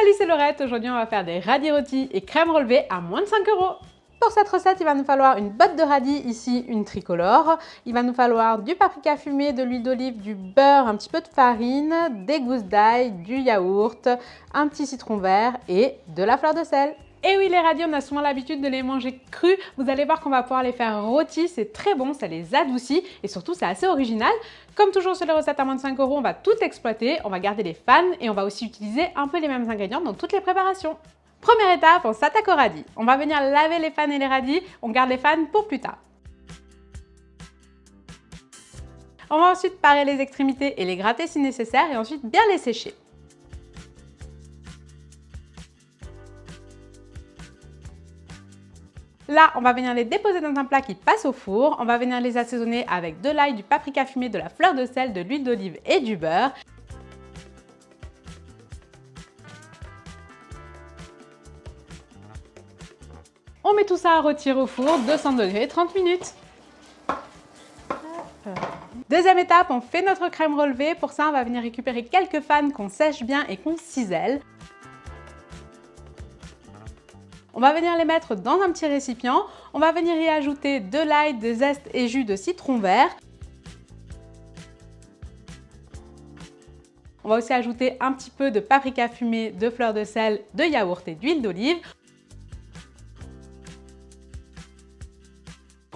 Salut, c'est Laurette. Aujourd'hui, on va faire des radis rôtis et crème relevée à moins de 5 €. Pour cette recette, il va nous falloir une botte de radis, ici une tricolore. Il va nous falloir du paprika fumé, de l'huile d'olive, du beurre, un petit peu de farine, des gousses d'ail, du yaourt, un petit citron vert et de la fleur de sel. Et oui, les radis, on a souvent l'habitude de les manger crus. Vous allez voir qu'on va pouvoir les faire rôtis, c'est très bon, ça les adoucit et surtout c'est assez original. Comme toujours sur les recettes à moins de 5 €, on va tout exploiter, on va garder les fans et on va aussi utiliser un peu les mêmes ingrédients dans toutes les préparations. Première étape, on s'attaque aux radis. On va venir laver les fans et les radis, on garde les fans pour plus tard. On va ensuite parer les extrémités et les gratter si nécessaire et ensuite bien les sécher. Là, on va venir les déposer dans un plat qui passe au four. On va venir les assaisonner avec de l'ail, du paprika fumé, de la fleur de sel, de l'huile d'olive et du beurre. On met tout ça à rôtir au four, 200 degrés, 30 minutes. Deuxième étape, on fait notre crème relevée. Pour ça, on va venir récupérer quelques fans qu'on sèche bien et qu'on cisèle. On va venir les mettre dans un petit récipient. On va venir y ajouter de l'ail, des zestes et jus de citron vert. On va aussi ajouter un petit peu de paprika fumé, de fleur de sel, de yaourt et d'huile d'olive.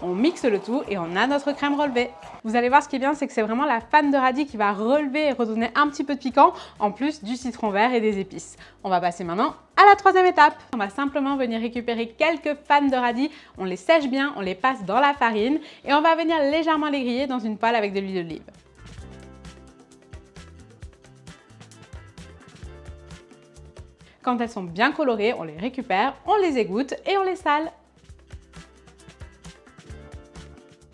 On mixe le tout et on a notre crème relevée. Vous allez voir, ce qui est bien, c'est que c'est vraiment la fan de radis qui va relever et redonner un petit peu de piquant, en plus du citron vert et des épices. On va passer maintenant à la troisième étape. On va simplement venir récupérer quelques fans de radis, on les sèche bien, on les passe dans la farine et on va venir légèrement les griller dans une poêle avec de l'huile d'olive. Quand elles sont bien colorées, on les récupère, on les égoutte et on les sale.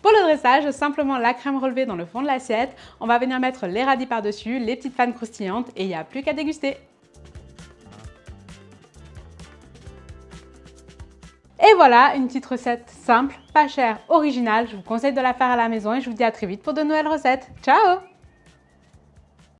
Pour le dressage, simplement la crème relevée dans le fond de l'assiette. On va venir mettre les radis par-dessus, les petites fans croustillantes et il n'y a plus qu'à déguster. Et voilà, une petite recette simple, pas chère, originale. Je vous conseille de la faire à la maison et je vous dis à très vite pour de nouvelles recettes. Ciao!